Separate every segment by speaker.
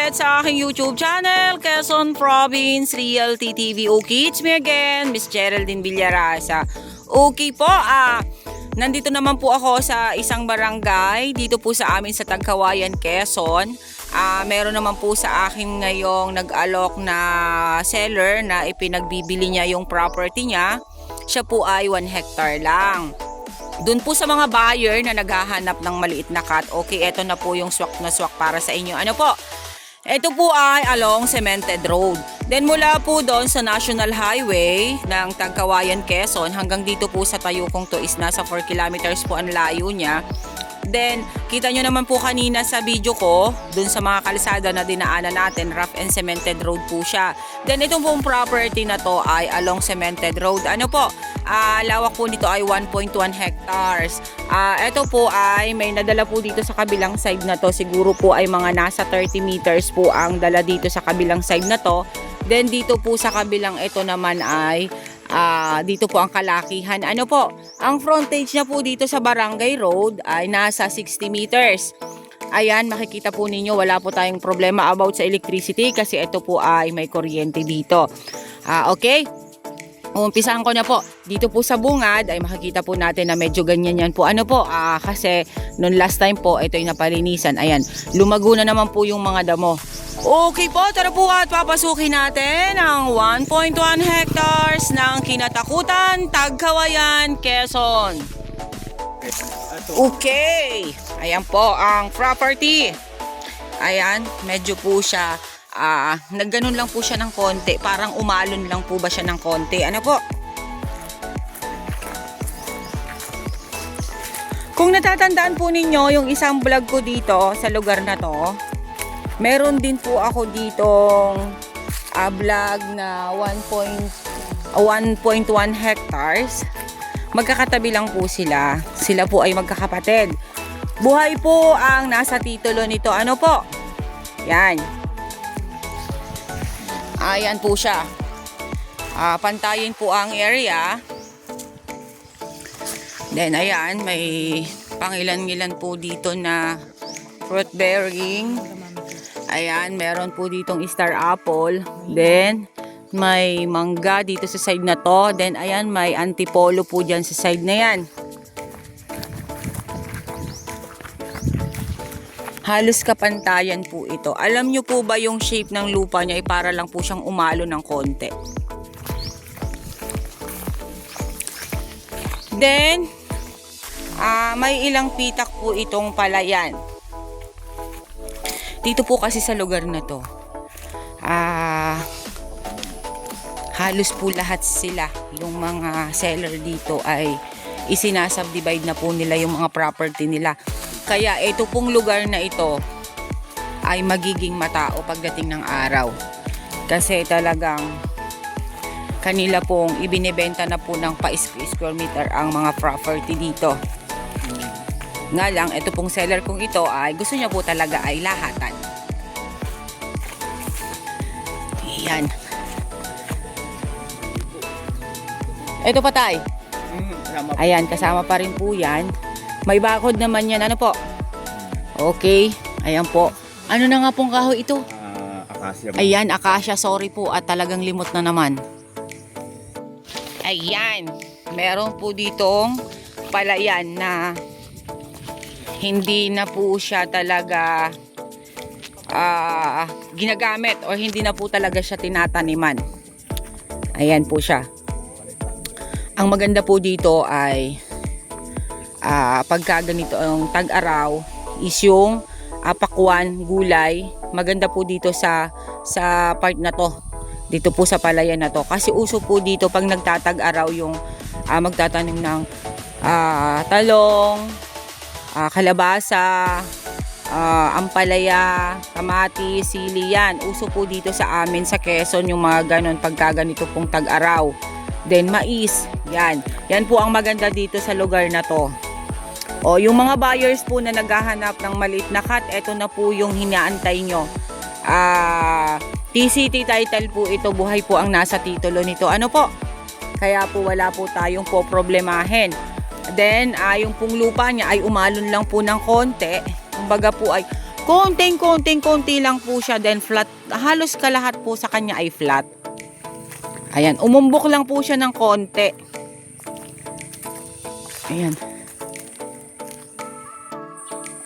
Speaker 1: ulit sa aking YouTube channel, Quezon Province Realty TV. Okay, it's me again, Miss Geraldine Villarasa. Okay po, nandito naman po ako sa isang barangay, dito po sa amin sa Tagkawayan, Quezon. Meron naman po sa akin ngayong nag-alok na seller na ipinagbibili niya yung property niya. Siya po ay 1 hectare lang. Doon po sa mga buyer na naghahanap ng maliit na cut, okay, eto na po yung swak na swak para sa inyo. Ano po? Ito po ay along Cemented Road. Then mula po doon sa National Highway ng Tagkawayan, Quezon, hanggang dito po sa Tayukong to is nasa 4 kilometers po ang layo niya. Then, kita nyo naman po kanina sa video ko, dun sa mga kalsada na dinaanan natin, rough and cemented road po siya. Then, itong pong property na to ay along cemented road. Ano po? Lawak po nito ay 1.1 hectares. Ito po ay may nadala po dito sa kabilang side na to. Siguro po ay mga nasa 30 meters po ang dala dito sa kabilang side na to. Then, dito po sa kabilang ito naman ay dito po ang kalakihan. Ano po? Ang frontage niya po dito sa Barangay Road ay nasa 60 meters. Ayan, makikita po ninyo wala po tayong problema about sa electricity kasi ito po ay may kuryente dito. Okay? Umpisahan ko na po. Dito po sa bungad ay makikita po natin na medyo ganyan yan po. Ano po? Kasi noon last time po ito ay napalinisan. Ayan, lumago na naman po yung mga damo. Okay po, tara po at papasukin natin ang 1.1 hectares ng Kinatakutan, Tagkawayan, Quezon. Okay, ayan po ang property. Ayan, medyo po siya, nagganon lang po siya ng konti, parang umalon lang po ba siya ng konti. Ano po? Kung natatandaan po ninyo yung isang vlog ko dito sa lugar na to, meron din po ako ditong vlog na 1.1 hectares. Magkakatabi lang po sila. Sila po ay magkakapatid. Buhay po ang nasa titulo nito. Ano po? Yan. Ayan po siya. Pantayin po ang area. Then ayan, may pangilan-ngilan po dito na fruit bearing. Ayan, meron po ditong star apple. Then, may mangga dito sa side na to. Then, ayan, may antipolo po dyan sa side na yan. Halos kapantayan po ito. Alam nyo po ba yung shape ng lupa niya ay para lang po siyang umalo ng konti. Then, may ilang pitak po itong palayan. Dito po kasi sa lugar na to, halos po lahat sila, yung mga seller dito ay isinasubdivide na po nila yung mga property nila. Kaya ito pong lugar na ito ay magiging matao pagdating ng araw. Kasi talagang kanila pong ibinebenta na po ng pa-square meter ang mga property dito. Nga lang, ito pong seller kong ito ay gusto niya po talaga ay lahatan. Ayan. Ito pa tay. Ayan, kasama pa rin po yan. May bakod naman yan. Ano po? Okay. Ayan po. Ano na nga pong kahoy ito?
Speaker 2: Acacia.
Speaker 1: Ayan, acacia. Sorry po at talagang limot na naman. Ayan. Meron po ditong palayan na hindi na po siya talaga ginagamit o hindi na po talaga siya tinataniman. Ayan po siya. Ang maganda po dito ay pagka ganito ang tag-araw is yung pakwan, gulay. Maganda po dito sa part na to. Dito po sa palayan na to. Kasi uso po dito pag nagtatag-araw yung magtatanim ng talong, kalabasa, ampalaya, kamatis, sili, yan. Uso po dito sa amin sa Quezon yung mga ganon pagka ganito pong tag-araw. Then mais, yan. Yan po ang maganda dito sa lugar na to. O yung mga buyers po na naghahanap ng maliit na cut, eto na po yung hinaantay nyo. TCT title po ito, buhay po ang nasa titulo nito. Ano po? Kaya po wala po tayong po problemahin. Then, yung pong lupa niya ay umalon lang po ng konti. Kumbaga po ay konti lang po siya, then flat. Halos kalahat po sa kanya ay flat. Ayan, umumbok lang po siya ng konti. Ayan.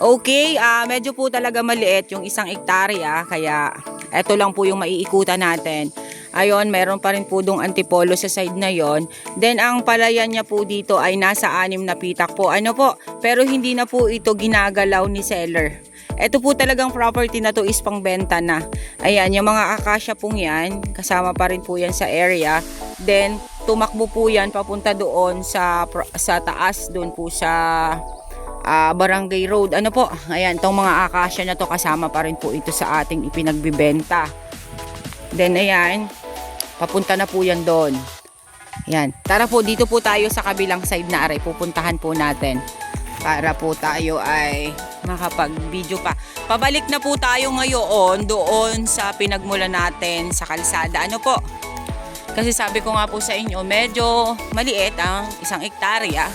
Speaker 1: Okay, medyo po talaga maliit yung 1 hektarya, kaya eto lang po yung maiikutan natin. Ayon, meron pa rin po dong antipolo sa side na yon. Then ang palayan niya po dito ay nasa 6 na pitak po. Ano po? Pero hindi na po ito ginagalaw ni seller. Ito po talagang property na to is pangbenta na. Ayan, yung mga akasya pong yan, kasama pa rin po yan sa area. Then tumakbo po yan papunta doon sa taas, doon po sa Barangay Road. Ano po? Ayan, tong mga akasya na to kasama pa rin po ito sa ating ipinagbibenta. Then ayan, papunta na po yan doon. Ayan, tara po, dito po tayo sa kabilang side na aray. Pupuntahan po natin para po tayo ay makapag-video pa. Pabalik na po tayo ngayon doon sa pinagmulan natin sa kalsada. Ano po? Kasi sabi ko nga po sa inyo, medyo maliit ang 1 hektarya.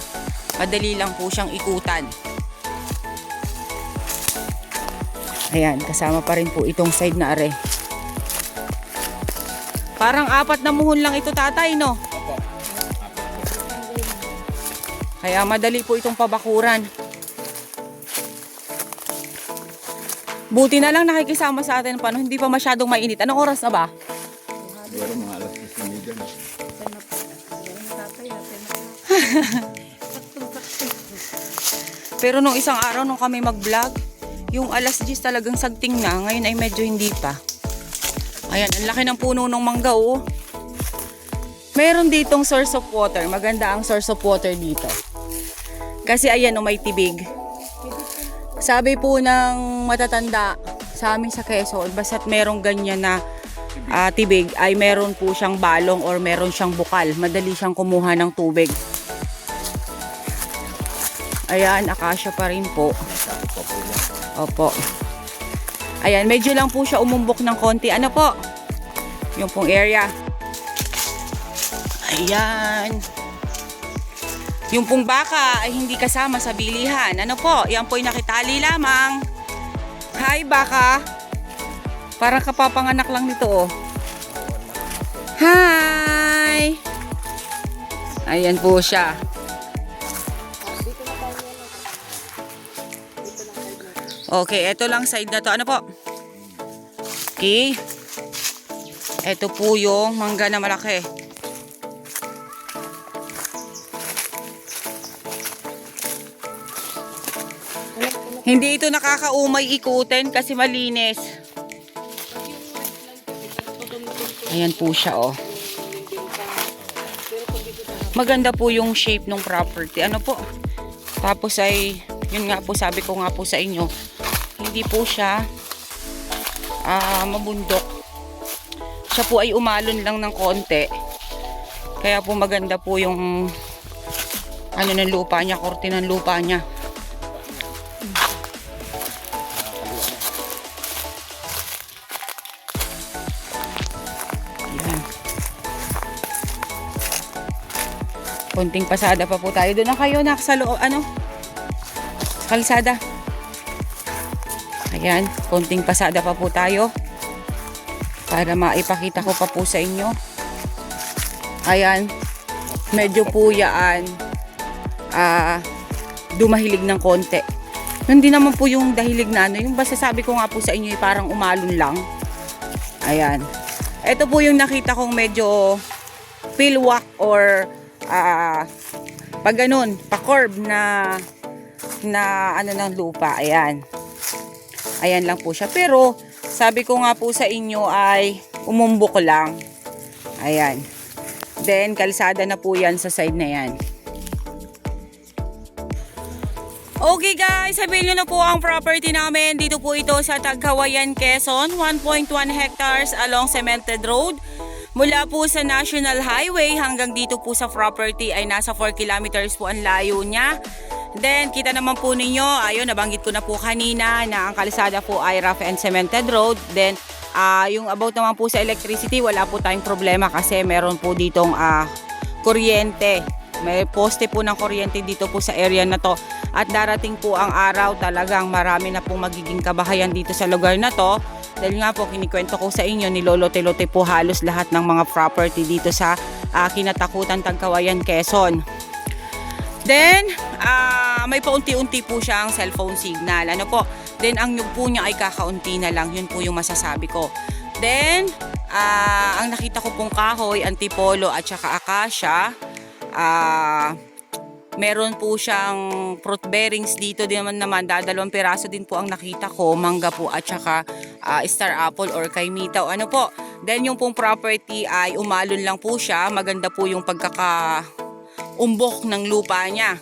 Speaker 1: Madali lang po siyang ikutan. Ayan, kasama pa rin po itong side na are. Parang 4 na muhon lang ito, tatay, no? Kaya madali po itong pabakuran. Buti na lang nakikisama sa atin paano hindi pa masyadong mainit. Anong oras na ba?
Speaker 2: Siguro mga alas 10:30 na.
Speaker 1: Pero nung isang araw nung kami mag-vlog, yung alas 10 talagang sagting na. Ngayon ay medyo hindi pa. Ayan, ang laki ng puno ng mangga, oh. Meron ditong source of water. Maganda ang source of water dito. Kasi ayan, may tibig. Sabi po ng matatanda sa amin sa Quezon, basta't merong ganyan na tibig, ay meron po siyang balong or meron siyang bukal. Madali siyang kumuha ng tubig. Ayan, akasya pa rin po. Opo. Ayan, medyo lang po siya umumbok ng konti. Ano po? Yung pong area. Ayan. Yung pong baka ay hindi kasama sa bilihan. Ano po? Yan po'y nakitali lamang. Hi, baka. Parang kapapanganak lang nito, oh. Hi! Ayan po siya. Okay, ito lang side na to. Ano po? Okay. Ito po yung mangga na malaki. Hindi ito nakakaumay ikutin kasi malinis. Ayan po siya, oh. Maganda po yung shape ng property. Ano po? Tapos ay, yun nga po, sabi ko nga po sa inyo, hindi po siya mabundok. Siya po ay umalon lang ng konti. Kaya po maganda po yung ano ng lupa niya, korte ng lupa niya. Ayan. Konting pasada pa po tayo. Doon na kayo sa loob, kalsada. Ayan, konting pasada pa po tayo para maipakita ko pa po sa inyo. Ayan, medyo po yan dumahilig ng konti. Hindi naman po yung dahilig na yung basta sabi ko nga po sa inyo parang umalon lang. Ayan, ito po yung nakita kong medyo pilwak or pag ganun, pa-curve na ano ng lupa. Ayan. Ayan lang po siya. Pero sabi ko nga po sa inyo ay umumbok lang. Ayan. Then kalsada na po yan sa side na yan. Okay guys, sabihin nyo na po ang property namin. Dito po ito sa Tagkawayan, Quezon. 1.1 hectares along Cemented Road. Mula po sa National Highway hanggang dito po sa property ay nasa 4 kilometers po ang layo niya. Then, kita naman po ninyo, ayun, nabanggit ko na po kanina na ang kalsada po ay rough and cemented road. Then, yung about naman po sa electricity, wala po tayong problema kasi meron po ditong kuryente. May poste po ng kuryente dito po sa area na to. At darating po ang araw, talagang marami na pong magiging kabahayan dito sa lugar na to. Dahil nga po, kinikwento ko sa inyo, nilolote-lote po halos lahat ng mga property dito sa Kinatakutan, Tagkawayan, Quezon. Then, may paunti-unti po siyang cellphone signal. Ano po? Then, ang nyug po niya ay kakaunti na lang. Yun po yung masasabi ko. Then, ang nakita ko pong kahoy, antipolo at saka acacia. Meron po siyang fruit bearings dito din naman, dadalawang piraso din po ang nakita ko, mangga po at saka star apple or kaimitaw. Ano po? Then yung pong property ay umalon lang po siya, maganda po yung pagkakaumbok ng lupa niya.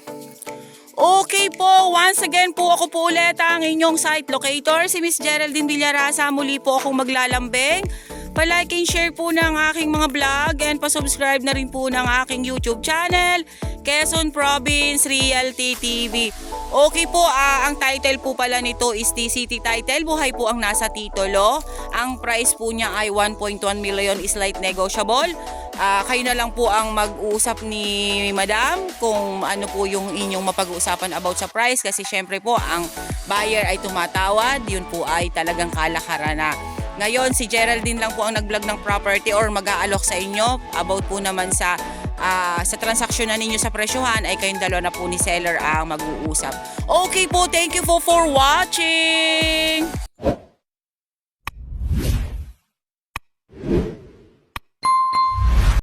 Speaker 1: Okay po, once again po ako po ulit ang inyong site locator, si Miss Geraldine Villarasa. Muli po akong maglalambing. Pa-like and share po ng aking mga vlog and pa-subscribe na rin po ng aking YouTube channel, Quezon Province Realty TV. Okay po, ang title po pala nito is TCT title, buhay po ang nasa titulo. Ang price po niya ay 1.1 million, is light negotiable. Kayo na lang po ang mag-uusap ni Madam kung ano po yung inyong mapag-uusapan about sa price, kasi syempre po ang buyer ay tumatawad, yun po ay talagang kalakaran na. Ngayon, si Geraldine lang po ang nag-vlog ng property or mag-aalok sa inyo. About po naman sa transaksyon na ninyo sa presyohan ay kayong dalawa na po ni seller ang mag-uusap. Okay po, thank you for watching!